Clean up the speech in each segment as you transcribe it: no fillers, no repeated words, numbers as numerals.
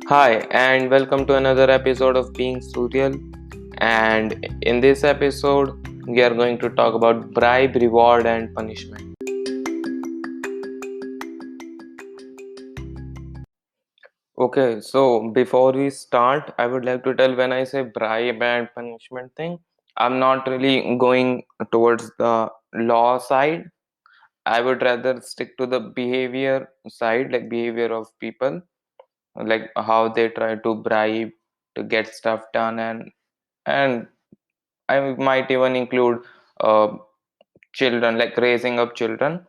Hi, and welcome to another episode of Being Surreal. And in this episode, we are going to talk about bribe, reward, and punishment. Okay, so before we start, I would like to tell when I say bribe and punishment thing, I'm not really going towards the law side. I would rather stick to the behavior side, like behavior of people, like how they try to bribe to get stuff done, and I might even include uh, children, like raising up children.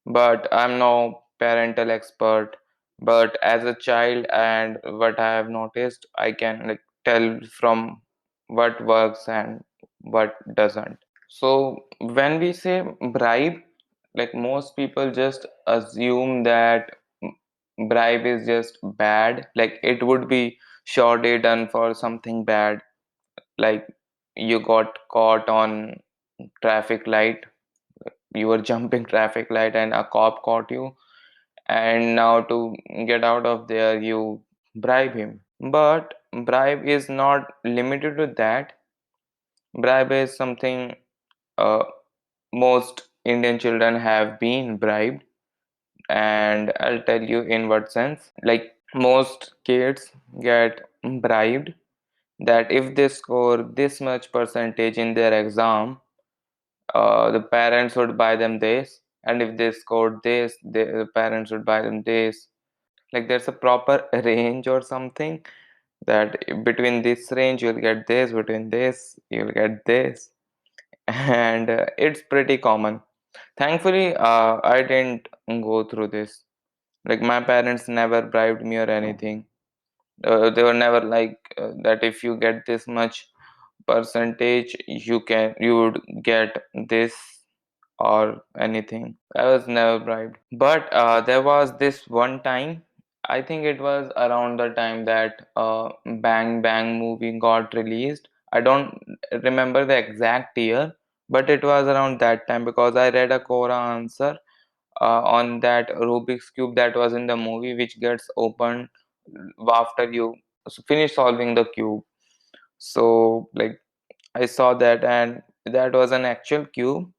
But I'm no parental expert. But as a child, and what I have noticed, I can like tell from what works and what doesn't. So when we say bribe, like most people just assume that bribe is just bad. Like it would be surely done for something bad, like you got caught on traffic light, you were jumping traffic light and a cop caught you, and now to get out of there you bribe him. But bribe is not limited to that. Bribe is something, uh, most Indian children have been bribed, and I'll tell you in what sense. Like most kids get bribed that if they score this much percentage in their exam, the parents would buy them this, and if they scored this, the parents would buy them this. Like there's a proper range or something, that between this range you'll get this, between this you'll get this, and it's pretty common. Thankfully, I didn't go through this. Like my parents never bribed me or anything. They were never like that if you get this much percentage you would get this or anything. I was never bribed. But there was this one time, I think it was around the time that Bang Bang movie got released. I don't remember the exact year, but it was around that time because I read a Quora answer on that Rubik's Cube that was in the movie, which gets opened after you finish solving the cube. So, like, I saw that, and that was an actual cube,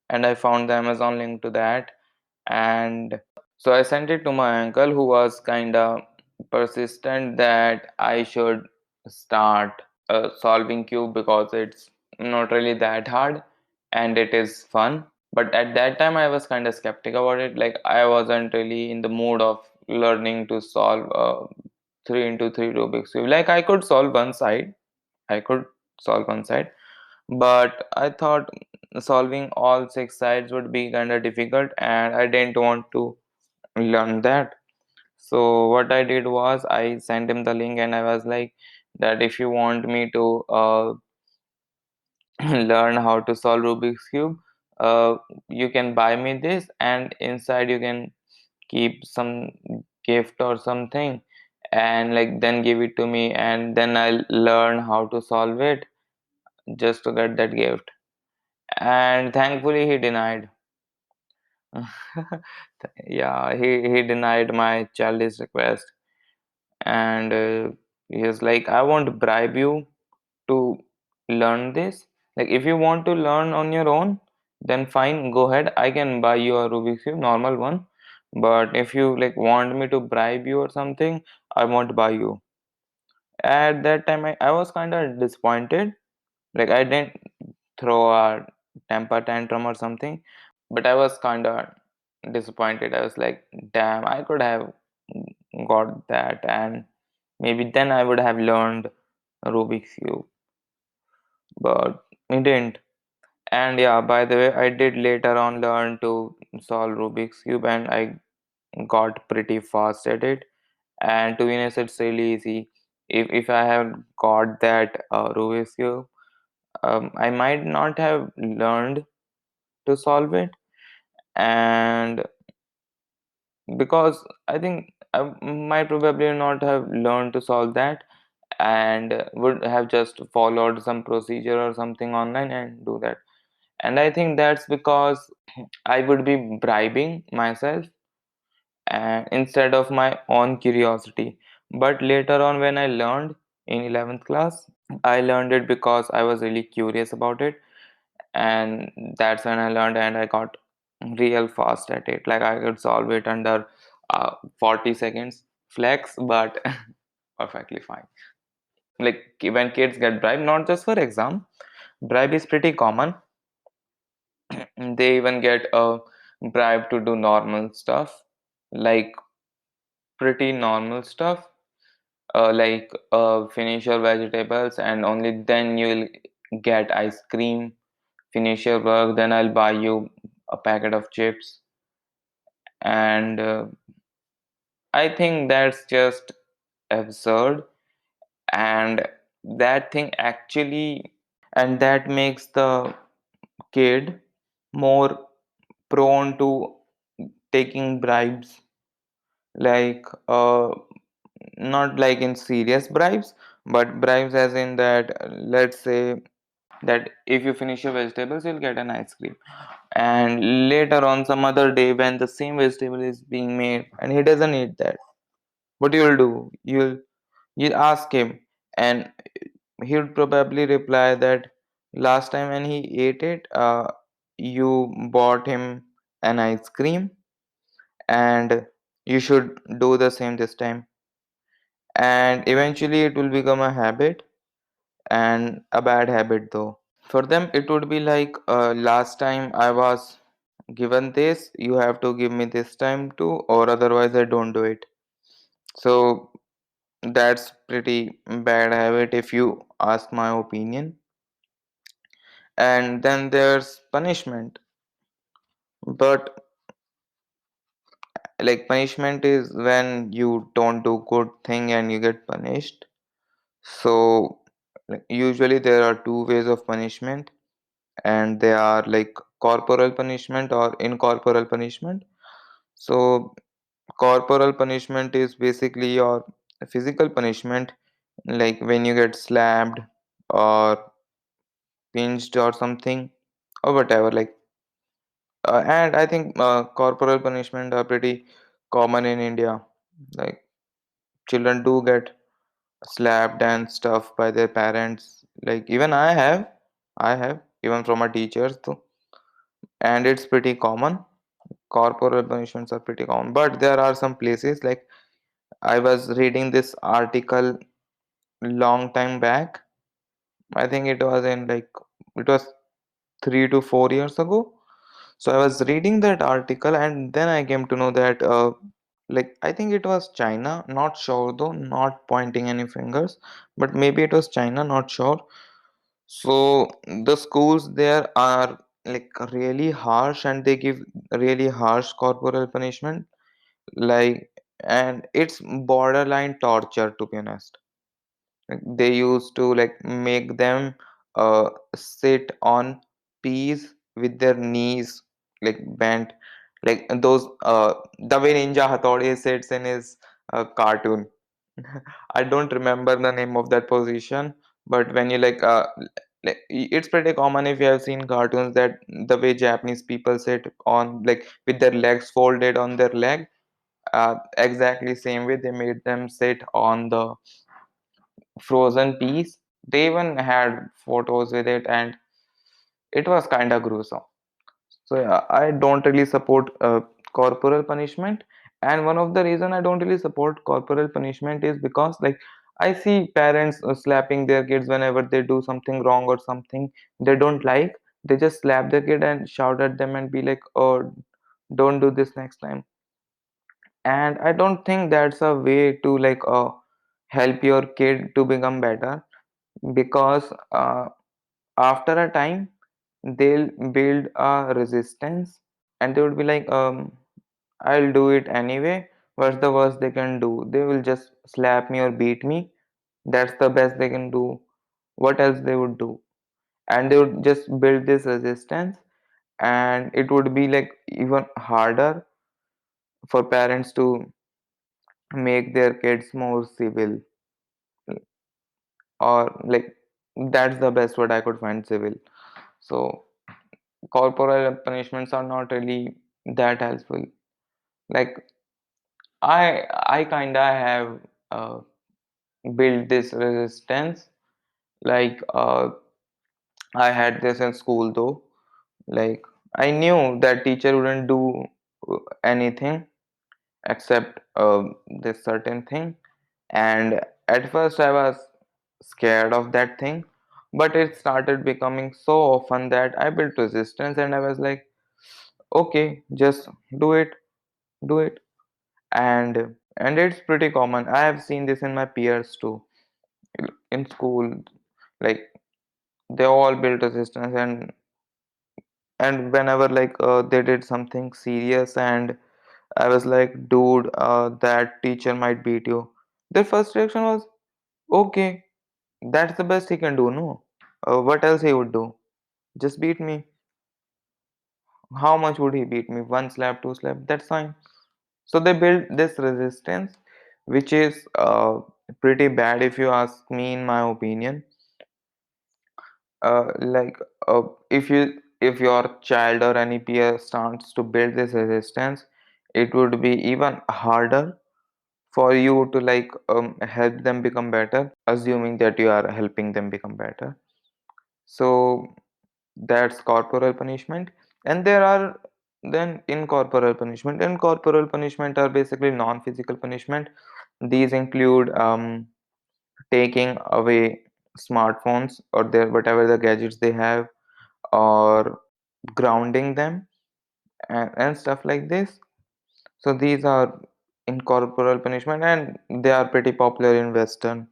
and I found the Amazon link to that. And so I sent it to my uncle, who was kind of persistent that I should start solving cube because it's not really that hard and it is fun. But at that time I was kind of skeptic about it. Like I wasn't really in the mood of learning to solve 3 into 3 Rubik's cube. Like I could solve one side, but I thought solving all 6 sides would be kind of difficult, and I didn't want to learn that. So what I did was I sent him the link, and I was like that if you want me to learn how to solve Rubik's cube, uh, you can buy me this, and inside you can keep some gift or something, and like then give it to me, and then I'll learn how to solve it just to get that gift. And thankfully he denied. Yeah, he denied my childish request, and he was like, I won't bribe you to learn this. Like if you want to learn on your own, then fine, go ahead, I can buy you a Rubik's cube, normal one. But if you like want me to bribe you or something, I won't buy you. At that time I was kind of disappointed. Like I didn't throw a temper tantrum or something, but I was kind of disappointed. I was like, damn, I could have got that, and maybe then I would have learned Rubik's cube, but I didn't. And yeah, by the way, I did later on learn to solve Rubik's cube, and I got pretty fast at it. And to be honest, it's really easy. If I have got that Rubik's cube, I might not have learned to solve it, and because I think I might probably not have learned to solve that, and would have just followed some procedure or something online and do that. And I think that's because I would be bribing myself and instead of my own curiosity. But later on, when I learned in 11th class, I learned it because I was really curious about it, and that's when I learned, and I got real fast at it. Like I could solve it under 40 seconds flex, but perfectly fine. Like when kids get bribe, not just for exam, bribe is pretty common. They even get a bribe to do normal stuff, like pretty normal stuff, like finish your vegetables and only then you'll get ice cream. Finish your work, then I'll buy you a packet of chips. And I think that's just absurd. And that thing actually, and that makes the kid more prone to taking bribes, like not like in serious bribes, but bribes as in that, let's say that if you finish your vegetables you'll get an ice cream, and later on some other day when the same vegetable is being made and he doesn't eat that, what you'll do, you'll ask him, and he would probably reply that last time when he ate it, you bought him an ice cream, and you should do the same this time. And eventually it will become a habit, and a bad habit though. For them it would be like, last time I was given this, you have to give me this time too, or otherwise I don't do it. So that's pretty bad habit if you ask my opinion. And then there's punishment. But like punishment is when you don't do good thing and you get punished. So like, usually there are two ways of punishment, and they are like corporal punishment or incorporeal punishment. So corporal punishment is basically your physical punishment, like when you get slapped or pinched or something or whatever. Like, and I think corporal punishment are pretty common in India. Like children do get slapped and stuff by their parents. Like even I have even from my teachers too, and it's pretty common. Corporal punishments are pretty common, but there are some places like I was reading this article long time back. I think it was in like it was 3 to 4 years ago. So I was reading that article, and then I came to know that like I think it was China, not sure though, not pointing any fingers, but maybe it was China, not sure. So the schools there are like really harsh, and they give really harsh corporal punishment, like, and it's borderline torture, to be honest. Like, they used to like make them sit on peas with their knees like bent, like those the way Ninja Hattori sits in his cartoon. I don't remember the name of that position, but when you like it's pretty common if you have seen cartoons that the way Japanese people sit on like with their legs folded on their leg, exactly same way they made them sit on the frozen peas. They even had photos with it, and it was kind of gruesome. So yeah, I don't really support corporal punishment. And one of the reason I don't really support corporal punishment is because like I see parents slapping their kids whenever they do something wrong or something they don't like. They just slap their kid and shout at them and be like, "Oh, don't do this next time." And I don't think that's a way to like help your kid to become better, because after a time they'll build a resistance, and they would be like, I'll do it anyway. What's the worst they can do? They will just slap me or beat me. That's the best they can do. What else they would do? And they would just build this resistance, and it would be like even harder for parents to make their kids more civil, or like that's the best word I could find, civil. So corporal punishments are not really that helpful. Like I kinda have uh, build this resistance. Like I had this in school though. Like I knew that teacher wouldn't do anything except this certain thing, and at first I was scared of that thing, but it started becoming so often that I built resistance, and I was like, okay, just do it, do it. And it's pretty common. I have seen this in my peers too in school. Like they all built resistance, and whenever like they did something serious and I was like, dude, that teacher might beat you, their first reaction was, okay, that's the best he can do, no? What else he would do? Just beat me. How much would he beat me? One slap, two slap, that's fine. So they built this resistance, which is pretty bad if you ask me, in my opinion. Like if your child or any peer starts to build this resistance, it would be even harder for you to like help them become better, assuming that you are helping them become better. So that's corporal punishment. And there are then incorporeal punishment. Incorporeal punishment are basically non-physical punishment. These include taking away smartphones or their whatever the gadgets they have, or grounding them, and stuff like this. So these are incorporeal punishment, and they are pretty popular in Western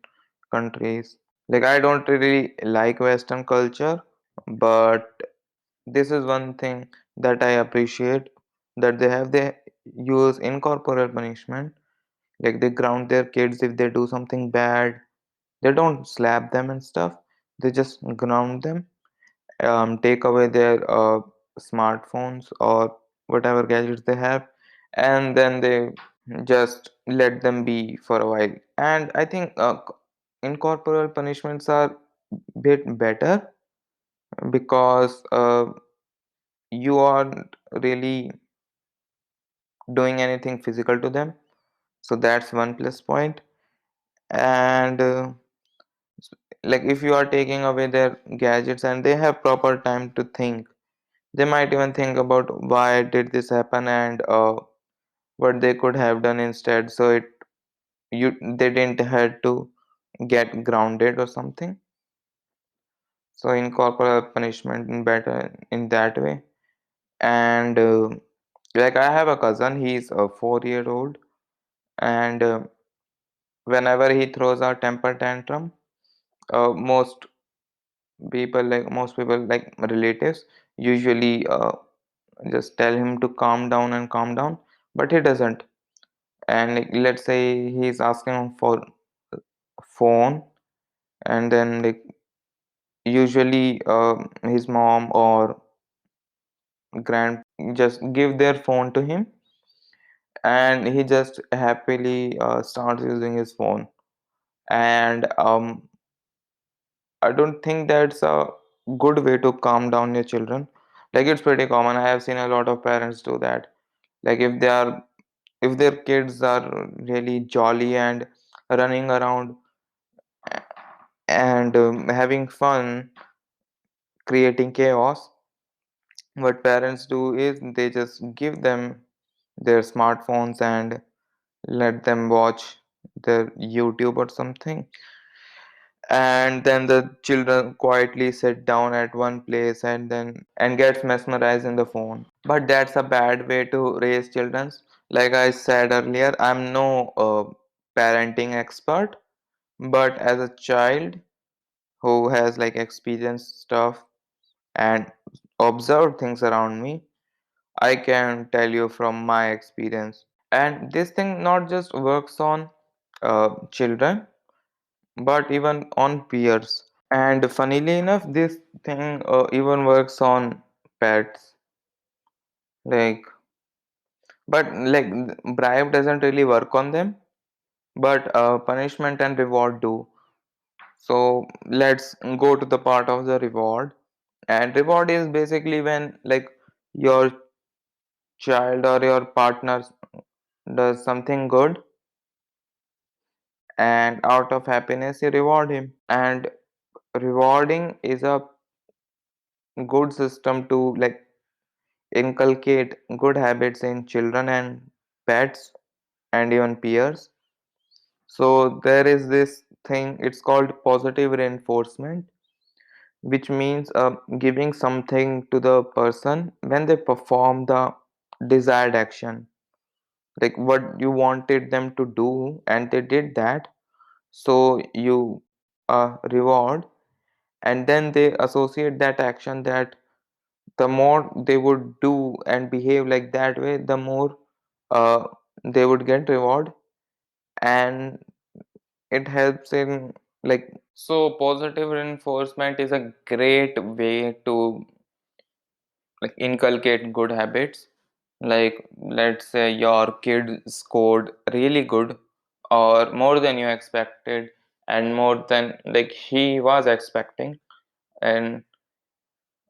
countries. Like I don't really like Western culture, but this is one thing that I appreciate, that they use incorporeal punishment. Like they ground their kids if they do something bad. They don't slap them and stuff. They just ground them, take away their smartphones or whatever gadgets they have, and then they just let them be for a while. And I think incorporeal punishments are bit better because you aren't really doing anything physical to them. So that's one plus point. And like if you are taking away their gadgets and they have proper time to think, they might even think about why did this happen, and what they could have done instead, so they didn't had to get grounded or something. So incorporate punishment in better in that way. And like I have a cousin, he's a 4 year old, and whenever he throws a temper tantrum, most people like relatives usually just tell him to calm down and calm down, but he doesn't. And like, let's say he's asking for phone, and then like usually his mom or grand just give their phone to him, and he just happily starts using his phone. And I don't think that's a good way to calm down your children. Like it's pretty common, I have seen a lot of parents do that. Like if their kids are really jolly and running around and having fun creating chaos, what parents do is they just give them their smartphones and let them watch their YouTube or something, and then the children quietly sit down at one place and gets mesmerized in the phone. But that's a bad way to raise children. Like I said earlier, I'm no parenting expert, but as a child who has like experienced stuff and observed things around me, I can tell you from my experience. And this thing not just works on children, but even on peers. And funnily enough, this thing even works on pets. Like, but like bribe doesn't really work on them, but punishment and reward do. So let's go to the part of the reward. And reward is basically when like your child or your partner does something good, and out of happiness you reward him. And rewarding is a good system to like inculcate good habits in children and pets and even peers. So there is this thing, it's called positive reinforcement, which means giving something to the person when they perform the desired action, like what you wanted them to do and they did that. So you reward, and then they associate that action that the more they would do and behave like that way, the more uh, they would get reward. And it helps in like, so positive reinforcement is a great way to like inculcate good habits. Like let's say your kid scored really good or more than you expected and more than like he was expecting, and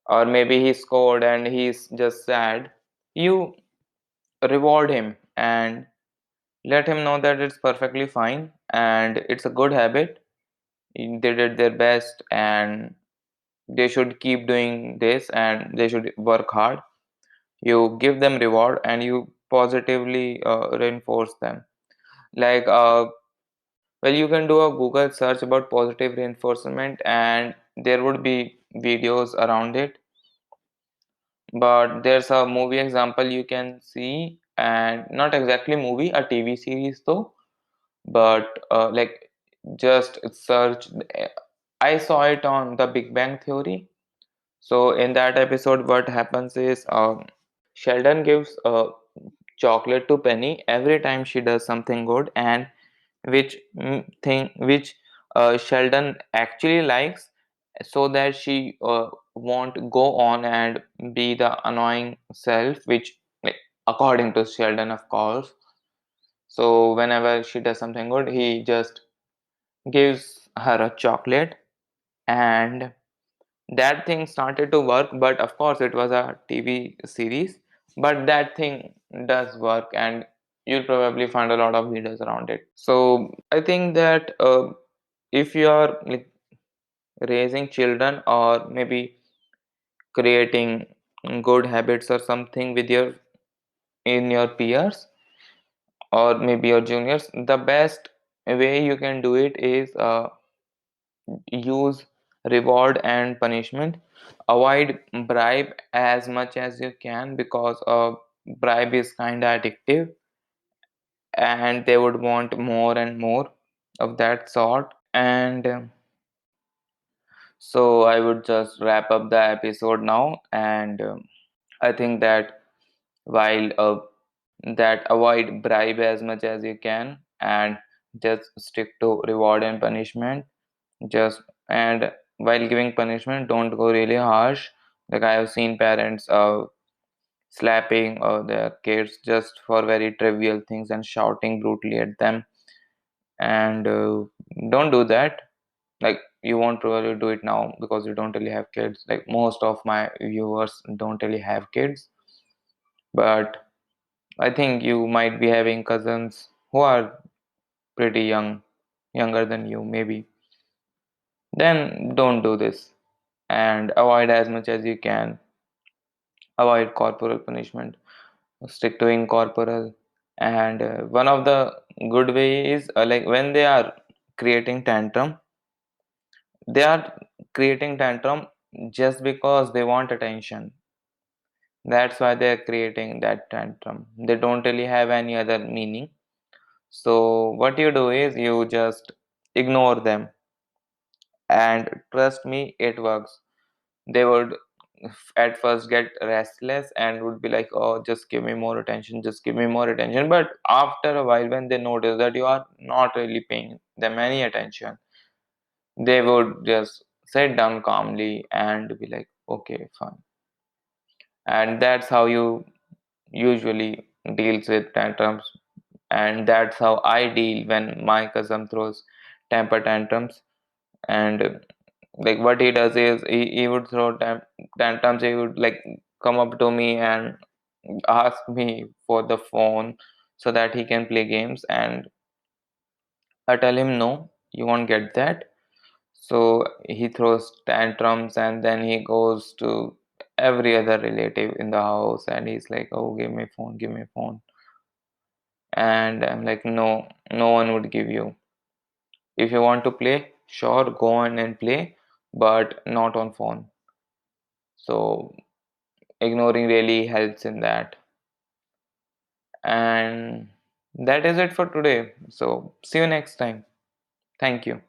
or maybe he scored and he's just sad. You reward him and let him know that it's perfectly fine and it's a good habit. They did their best and they should keep doing this and they should work hard. You give them reward and you positively reinforce them. Like well, you can do a Google search about positive reinforcement and there would be videos around it. But there's a movie example you can see, and not exactly movie, a TV series though. But like just search. I saw it on The Big Bang Theory. So in that episode, what happens is Sheldon gives chocolate to Penny every time she does something good, and which Sheldon actually likes, so that she won't go on and be the annoying self, which like, according to Sheldon, of course. So whenever she does something good, he just gives her a chocolate, and that thing started to work. But of course it was a TV series, but that thing does work, and you'll probably find a lot of videos around it. So I think that if you are like raising children or maybe creating good habits or something with your in your peers or maybe your juniors, the best way you can do it is use reward and punishment. Avoid bribe as much as you can, because bribe is kind of addictive and they would want more and more of that sort. And so I would just wrap up the episode now. And I think that while that avoid bribe as much as you can and just stick to reward and punishment. Just and while giving punishment, don't go really harsh. Like I have seen parents slapping their kids just for very trivial things and shouting brutally at them. And don't do that. Like you won't probably do it now because you don't really have kids. Like most of my viewers don't really have kids, but I think you might be having cousins who are pretty young, younger than you maybe. Then don't do this and avoid as much as you can. Avoid corporal punishment, stick to incorporeal. And one of the good way is like when they are creating tantrum, they are creating tantrum just because they want attention. That's why they are creating that tantrum. They don't really have any other meaning. So what you do is you just ignore them, and trust me, it works. They would at first get restless and would be like, oh, just give me more attention, just give me more attention. But after a while, when they notice that you are not really paying them any attention, they would just sit down calmly and be like, okay, fine. And that's how you usually deals with tantrums. And that's how I deal when my cousin throws temper tantrums. And like what he does is he would throw tantrums. He would like come up to me and ask me for the phone so that he can play games. And I tell him no, you won't get that. So he throws tantrums and then he goes to every other relative in the house and he's like, oh, give me phone, give me phone. And I'm like, no, no one would give you. If you want to play, sure, go on and play, but not on phone. So ignoring really helps in that. And that is it for today. So see you next time. Thank you.